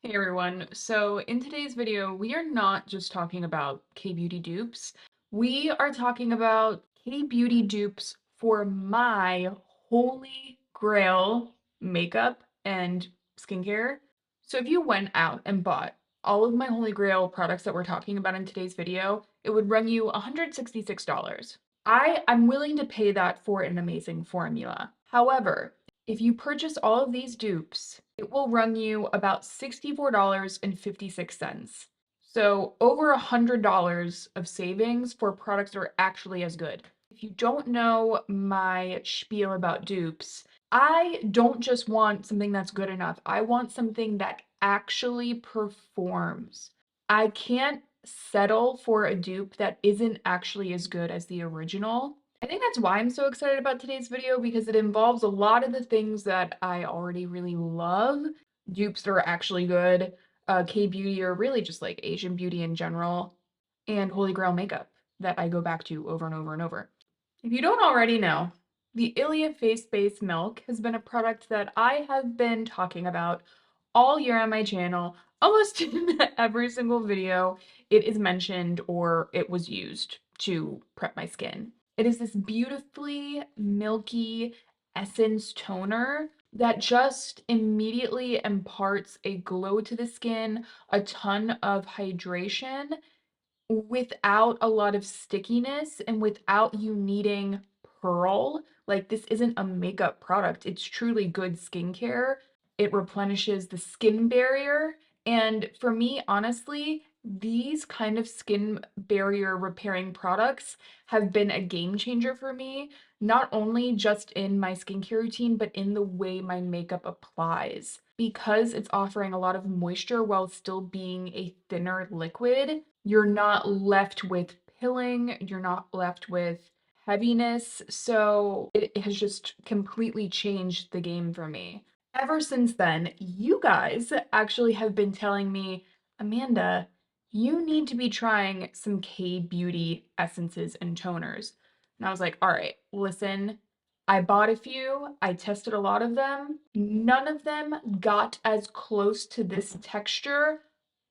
Hey everyone, so in today's video, we are not just talking about K-beauty dupes. We are talking about K-beauty dupes for my holy grail makeup and skincare. So if you went out and bought all of my holy grail products that we're talking about in today's video, it would run you $166. I'm willing to pay that for an amazing formula. However, if you purchase all of these dupes, it will run you about $64.56. So over $100 of savings for products that are actually as good. If you don't know my spiel about dupes, I don't just want something that's good enough. I want something that actually performs. I can't settle for a dupe that isn't actually as good as the original. I think that's why I'm so excited about today's video because it involves a lot of the things that I already really love. Dupes that are actually good, K-beauty or really just like Asian beauty in general, and Holy Grail makeup that I go back to over and over and over. If you don't already know, the Ilia Face Base Milk has been a product that I have been talking about all year on my channel. Almost in every single video, it is mentioned or it was used to prep my skin. It is this beautifully milky essence toner that just immediately imparts a glow to the skin, a ton of hydration, without a lot of stickiness and without you needing pearl. Like, this isn't a makeup product, it's truly good skincare. It replenishes the skin barrier. And for me, honestly, these kind of skin barrier repairing products have been a game changer for me, not only just in my skincare routine, but in the way my makeup applies. Because it's offering a lot of moisture while still being a thinner liquid, you're not left with pilling, you're not left with heaviness. So it has just completely changed the game for me. Ever since then, you guys actually have been telling me, Amanda, you need to be trying some K-beauty essences and toners. And I was like, all right, listen, I bought a few, I tested a lot of them. None of them got as close to this texture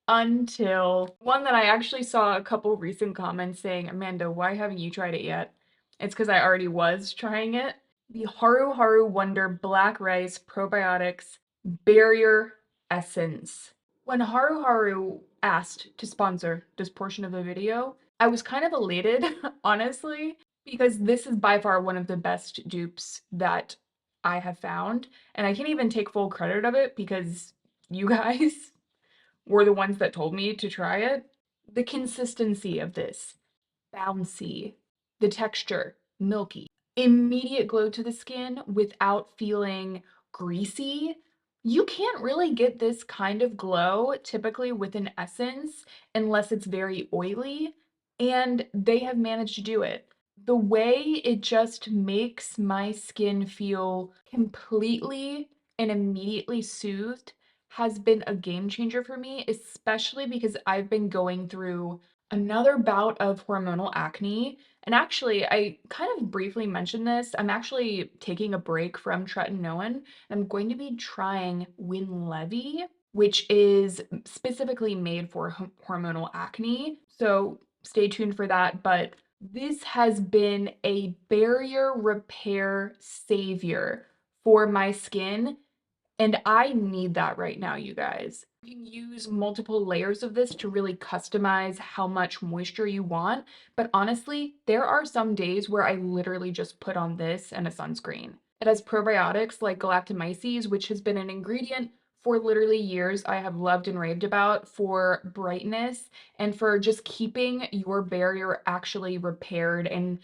until one that I actually saw a couple recent comments saying, Amanda, why haven't you tried it yet? It's because I already was trying it. The Haru Haru Wonder Black Rice Probiotics Barrier Essence. When Haru Haru asked to sponsor this portion of the video, I was kind of elated, honestly, because this is by far one of the best dupes that I have found. And I can't even take full credit of it because you guys were the ones that told me to try it. The consistency of this, bouncy, the texture, milky, immediate glow to the skin without feeling greasy. You can't really get this kind of glow typically with an essence unless it's very oily, and they have managed to do it. The way it just makes my skin feel completely and immediately soothed has been a game changer for me, especially because I've been going through another bout of hormonal acne. And actually, I kind of briefly mentioned this. I'm actually taking a break from tretinoin, and I'm going to be trying Winlevi, which is specifically made for hormonal acne. So stay tuned for that. But this has been a barrier repair savior for my skin, and I need that right now, you guys. You can use multiple layers of this to really customize how much moisture you want. But honestly, there are some days where I literally just put on this and a sunscreen. It has probiotics like galactomyces, which has been an ingredient for literally years I have loved and raved about for brightness and for just keeping your barrier actually repaired. And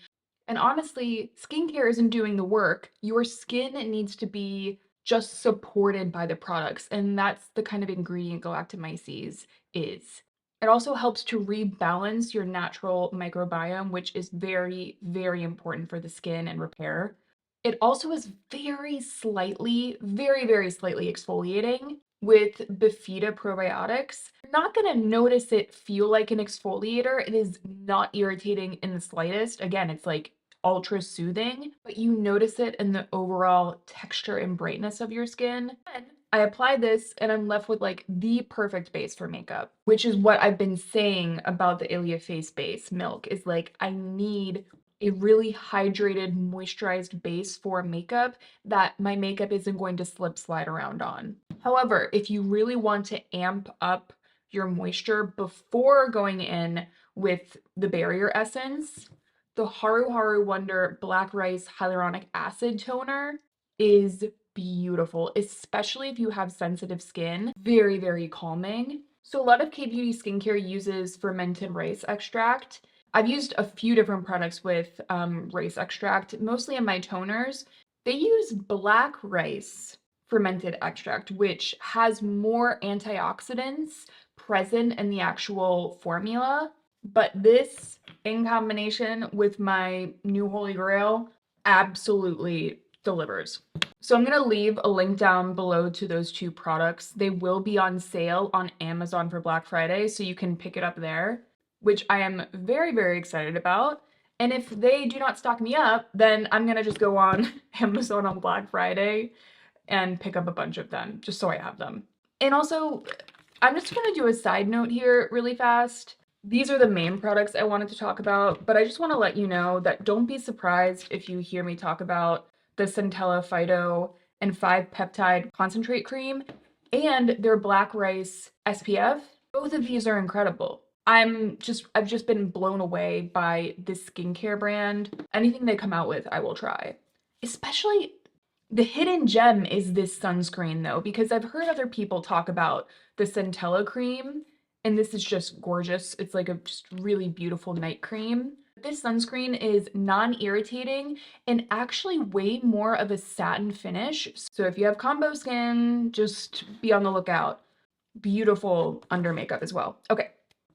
honestly, skincare isn't doing the work. Your skin needs to be just supported by the products, and that's the kind of ingredient galactomyces is. It also helps to rebalance your natural microbiome, which is very, very important for the skin and repair. It also is very slightly, very, very slightly exfoliating with Bifida probiotics. You're not gonna notice it feel like an exfoliator. It is not irritating in the slightest. Again, it's like ultra soothing, but you notice it in the overall texture and brightness of your skin. And I apply this and I'm left with like the perfect base for makeup, which is what I've been saying about the Ilia Face Base Milk is like I need a really hydrated, moisturized base for makeup that my makeup isn't going to slip slide around on. However, if you really want to amp up your moisture before going in with the barrier essence, the Haru Haru Wonder Black Rice Hyaluronic Acid Toner is beautiful, especially if you have sensitive skin. Very, very calming. So a lot of K-beauty skincare uses fermented rice extract. I've used a few different products with rice extract, mostly in my toners. They use black rice fermented extract, which has more antioxidants present in the actual formula. But this, in combination with my new Holy Grail, absolutely delivers. So I'm going to leave a link down below to those two products. They will be on sale on Amazon for Black Friday, so you can pick it up there, which I am very, very excited about. And if they do not stock me up, then I'm going to just go on Amazon on Black Friday and pick up a bunch of them just so I have them. And also, I'm just going to do a side note here really fast. These are the main products I wanted to talk about, but I just want to let you know that don't be surprised if you hear me talk about the Centella Phyto and 5-peptide concentrate cream and their black rice SPF. Both of these are incredible. I've just been blown away by this skincare brand. Anything they come out with, I will try. Especially the hidden gem is this sunscreen though, because I've heard other people talk about the Centella cream, and this is just gorgeous. It's like a just really beautiful night cream. This sunscreen is non-irritating and actually way more of a satin finish. So if you have combo skin, just be on the lookout. Beautiful under makeup as well. Okay,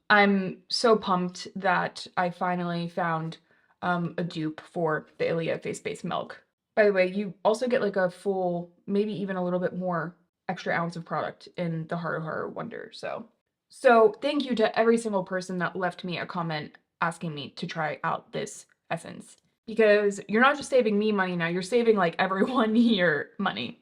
I'm so pumped that I finally found a dupe for the Ilia Face Base Milk. By the way, you also get like a full, maybe even a little bit more extra ounce of product in the Haru Haru Wonder. So thank you to every single person that left me a comment asking me to try out this essence, because you're not just saving me money now, you're saving like everyone here money.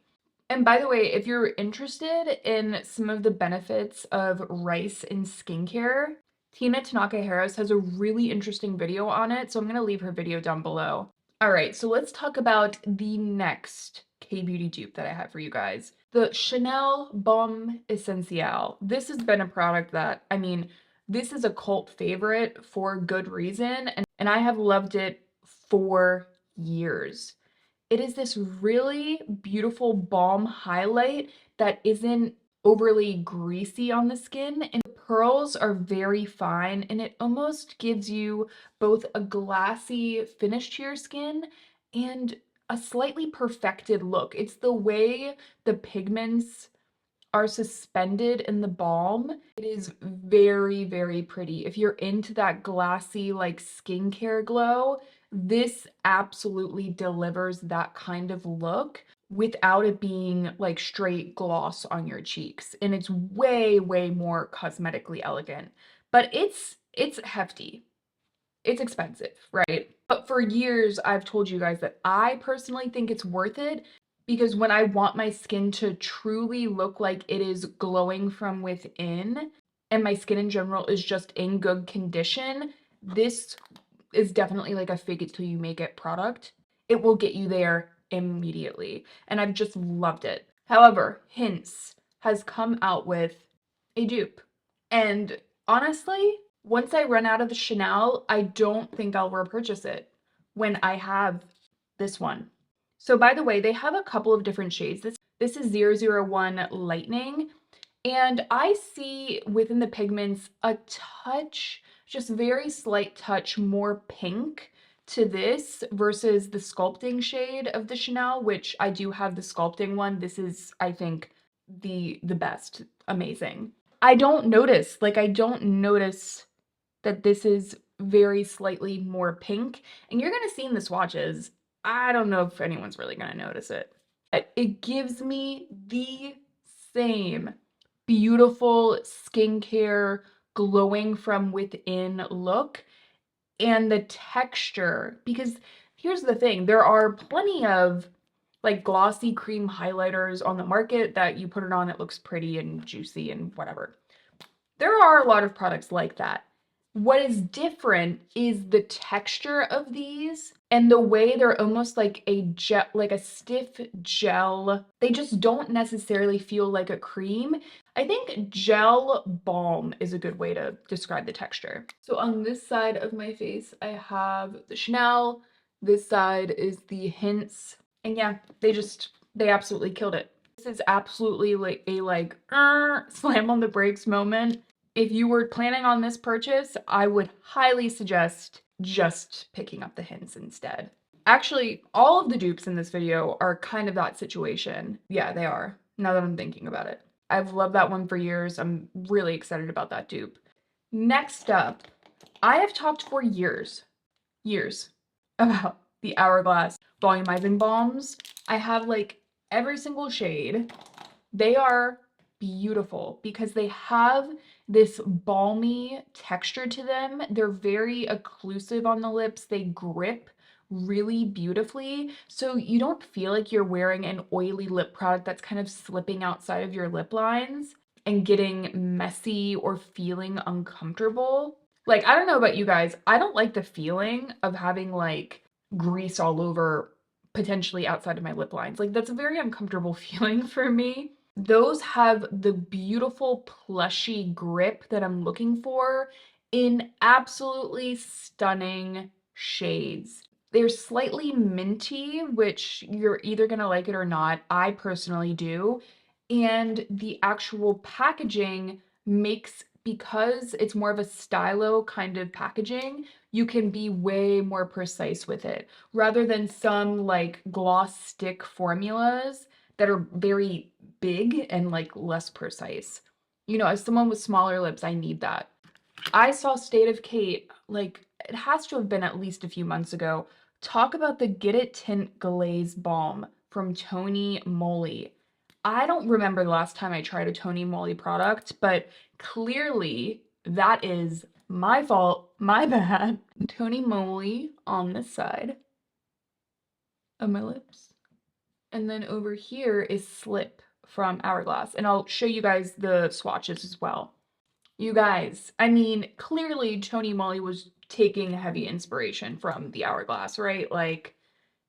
And by the way, if you're interested in some of the benefits of rice in skincare, Tina Tanaka Harris has a really interesting video on it, so I'm going to leave her video down below. All right, so let's talk about the next K-beauty dupe that I have for you guys. The Chanel Balm Essentiel. This has been a product that, I mean, this is a cult favorite for good reason, and I have loved it for years. It is this really beautiful balm highlight that isn't overly greasy on the skin, and the pearls are very fine, and it almost gives you both a glassy finish to your skin and a slightly perfected look. It's the way the pigments are suspended in the balm. It is very, very pretty. If you're into that glassy, like skincare glow, this absolutely delivers that kind of look without it being like straight gloss on your cheeks. And it's way, way more cosmetically elegant. But it's hefty. It's expensive, right? But for years, I've told you guys that I personally think it's worth it because when I want my skin to truly look like it is glowing from within and my skin in general is just in good condition, this is definitely like a fake it till you make it product. It will get you there immediately, and I've just loved it. However, Hints has come out with a dupe, and honestly, once I run out of the Chanel, I don't think I'll repurchase it when I have this one. So by the way, they have a couple of different shades. This is 001 Lightning, and I see within the pigments a touch, just very slight touch more pink to this versus the sculpting shade of the Chanel, which I do have the sculpting one. This is, I think, the best. Amazing. I don't notice that this is very slightly more pink, and you're gonna see in the swatches, I don't know if anyone's really gonna notice it. It gives me the same beautiful skincare, glowing from within look, and the texture, because here's the thing, there are plenty of like glossy cream highlighters on the market that you put it on, it looks pretty and juicy and whatever. There are a lot of products like that. What is different is the texture of these and the way they're almost like a gel, like a stiff gel. They just don't necessarily feel like a cream. I think gel balm is a good way to describe the texture. So on this side of my face, I have the Chanel. This side is the Hints. And yeah, they absolutely killed it. This is absolutely like a slam on the brakes moment. If you were planning on this purchase, I would highly suggest just picking up the Hints instead. Actually, all of the dupes in this video are kind of that situation. Yeah, they are, now that I'm thinking about it. I've loved that one for years. I'm really excited about that dupe. Next up, I have talked for years about the Hourglass volumizing balms. I have like every single shade. They are beautiful because they have this balmy texture to them. They're very occlusive on the lips. They grip really beautifully. So you don't feel like you're wearing an oily lip product that's kind of slipping outside of your lip lines and getting messy or feeling uncomfortable. Like, I don't know about you guys. I don't like the feeling of having like grease all over potentially outside of my lip lines. Like, that's a very uncomfortable feeling for me. Those have the beautiful plushy grip that I'm looking for in absolutely stunning shades. They're slightly minty, which you're either gonna like it or not. I personally do. And the actual packaging makes, because it's more of a stylo kind of packaging, you can be way more precise with it rather than some like gloss stick formulas that are very big and like less precise. You know, as someone with smaller lips, I need that. I saw State of Kate, like it has to have been at least a few months ago, talk about the Get It Tint Glaze Balm from Tony Moly. I don't remember the last time I tried a Tony Moly product, but clearly that is my fault, my bad. Tony Moly on this side of my lips. And then over here is Slip from Hourglass. And I'll show you guys the swatches as well. You guys, I mean, clearly Tony Moly was taking heavy inspiration from the Hourglass, right? Like,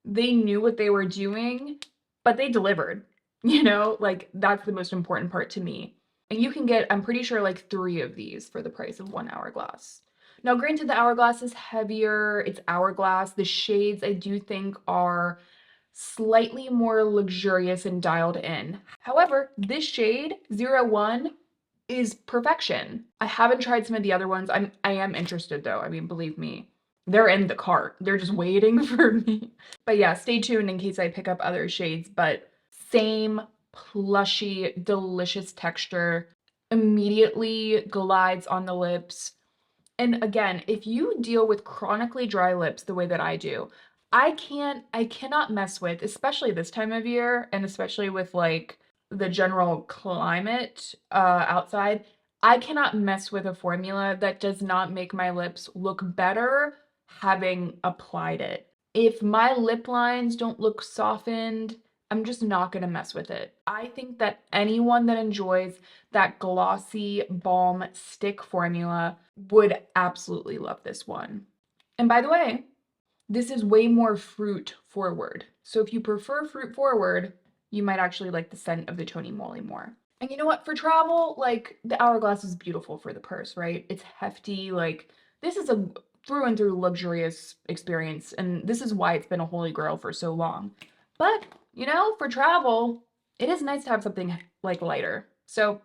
they knew what they were doing, but they delivered. You know, like, that's the most important part to me. And you can get, I'm pretty sure, like 3 of these for the price of 1 Hourglass. Now, granted, the Hourglass is heavier. It's Hourglass. The shades, I do think, are slightly more luxurious and dialed in. However, this shade, 01, is perfection. I haven't tried some of the other ones. I am interested though. I mean, believe me, they're in the cart. They're just waiting for me. But yeah, stay tuned in case I pick up other shades, but same plushy, delicious texture, immediately glides on the lips. And again, if you deal with chronically dry lips the way that I do, I cannot mess with, especially this time of year and especially with like the general climate outside, I cannot mess with a formula that does not make my lips look better having applied it. If my lip lines don't look softened, I'm just not gonna mess with it. I think that anyone that enjoys that glossy balm stick formula would absolutely love this one. And by the way, this is way more fruit forward. So if you prefer fruit forward, you might actually like the scent of the Tony Moly more. And you know what? For travel, like the Hourglass is beautiful for the purse, right? It's hefty. Like this is a through and through luxurious experience. And this is why it's been a holy grail for so long. But, you know, for travel, it is nice to have something like lighter. So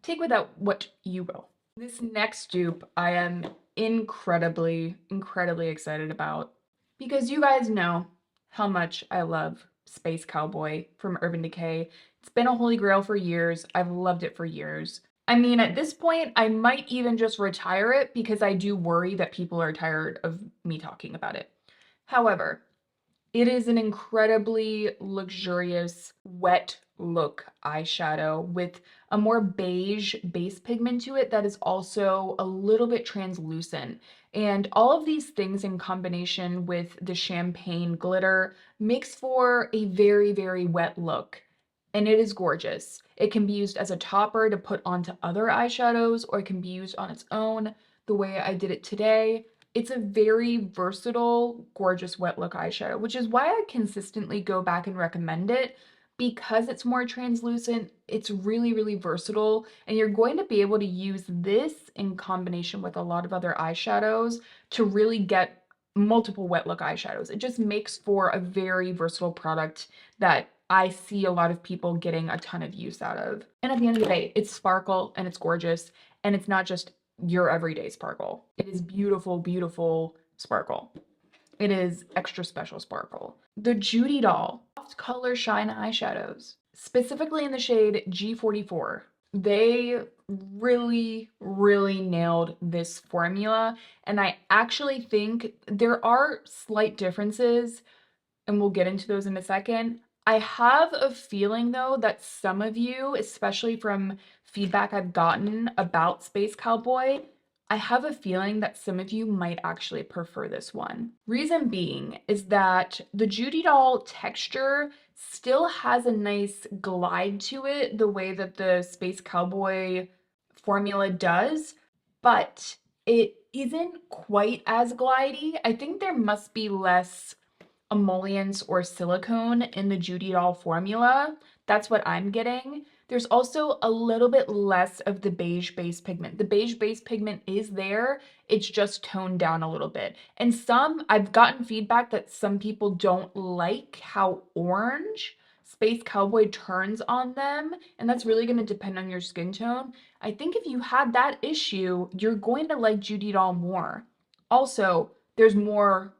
take with that what you will. This next dupe I am incredibly excited about because you guys know how much I love Space Cowboy from Urban Decay. It's been a holy grail for years. I've loved it for years. I mean, at this point, I might even just retire it because I do worry that people are tired of me talking about it. However, It is an incredibly luxurious wet look eyeshadow with a more beige base pigment to it that is also a little bit translucent. And all of these things in combination with the champagne glitter makes for a very, very wet look. And it is gorgeous. It can be used as a topper to put onto other eyeshadows, or it can be used on its own, the way I did it today. It's a very versatile, gorgeous wet look eyeshadow, which is why I consistently go back and recommend it because it's more translucent. It's really, really versatile, and you're going to be able to use this in combination with a lot of other eyeshadows to really get multiple wet look eyeshadows. It just makes for a very versatile product that I see a lot of people getting a ton of use out of. And at the end of the day, it's sparkle and it's gorgeous, and it's not just your everyday sparkle. It is beautiful, beautiful sparkle. It is extra special sparkle. The Judy Doll Soft Color Shine eyeshadows, specifically in the shade G44. They really, really nailed this formula, and I actually think there are slight differences, and we'll get into those in a second. I have a feeling though that some of you, especially from feedback I've gotten about Space Cowboy, I have a feeling that some of you might actually prefer this one. Reason being is that the Judy Doll texture still has a nice glide to it, the way that the Space Cowboy formula does, but it isn't quite as glidey. I think there must be less emollients or silicone in the Judy Doll formula. That's what I'm getting. There's also a little bit less of the beige base pigment. The beige base pigment is there, it's just toned down a little bit. And I've gotten feedback that some people don't like how orange Space Cowboy turns on them, and that's really going to depend on your skin tone. I think if you had that issue, you're going to like Judy Doll more. Also, there's more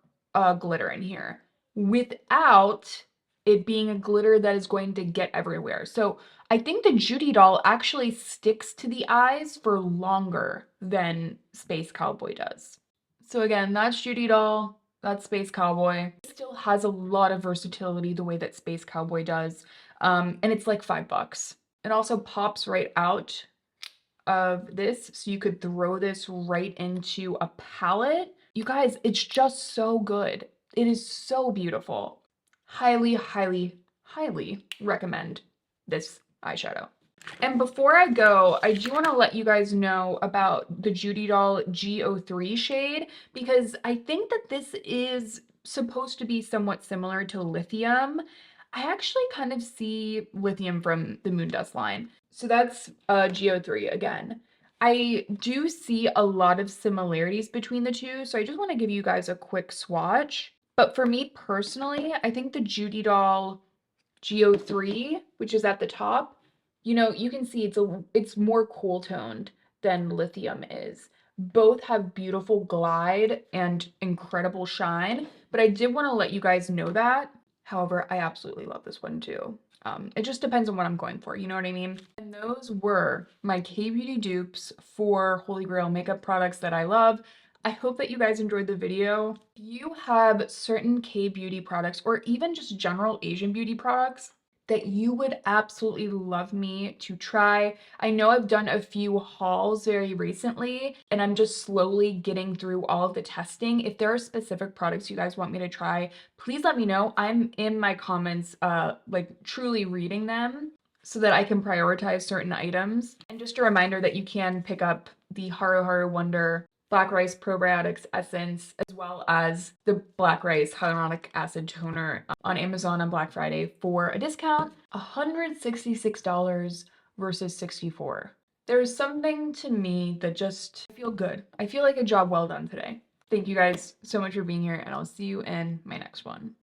glitter in here without it being a glitter that is going to get everywhere. So I think the Judy Doll actually sticks to the eyes for longer than Space Cowboy does. So again, that's Judy Doll, that's Space Cowboy. It still has a lot of versatility the way that Space Cowboy does, and it's like $5. It also pops right out of this, so you could throw this right into a palette. You guys, it's just so good. It is so beautiful. Highly, highly, highly recommend this eyeshadow. And before I go, I do want to let you guys know about the Judy Doll G03 shade, because I think that this is supposed to be somewhat similar to Lithium. I actually kind of see Lithium from the Moondust line. So that's G03 again. I do see a lot of similarities between the two, so I just want to give you guys a quick swatch. But for me personally, I think the Judy Doll G03, which is at the top, you know, you can see it's more cool toned than Lithium is. Both have beautiful glide and incredible shine, but I did want to let you guys know that. However, I absolutely love this one too. It just depends on what I'm going for, you know what I mean? And those were my K-Beauty dupes for Holy Grail makeup products that I love. I hope that you guys enjoyed the video. If you have certain K-Beauty products or even just general Asian beauty products that you would absolutely love me to try. I know I've done a few hauls very recently, and I'm just slowly getting through all of the testing. If there are specific products you guys want me to try, please let me know. I'm in my comments, like truly reading them so that I can prioritize certain items. And just a reminder that you can pick up the Haru Haru Wonder Black Rice Probiotics Essence, as well as the Black Rice Hyaluronic Acid Toner on Amazon on Black Friday for a discount, $166 versus $64. There's something to me that just I feel good. I feel like a job well done today. Thank you guys so much for being here, and I'll see you in my next one.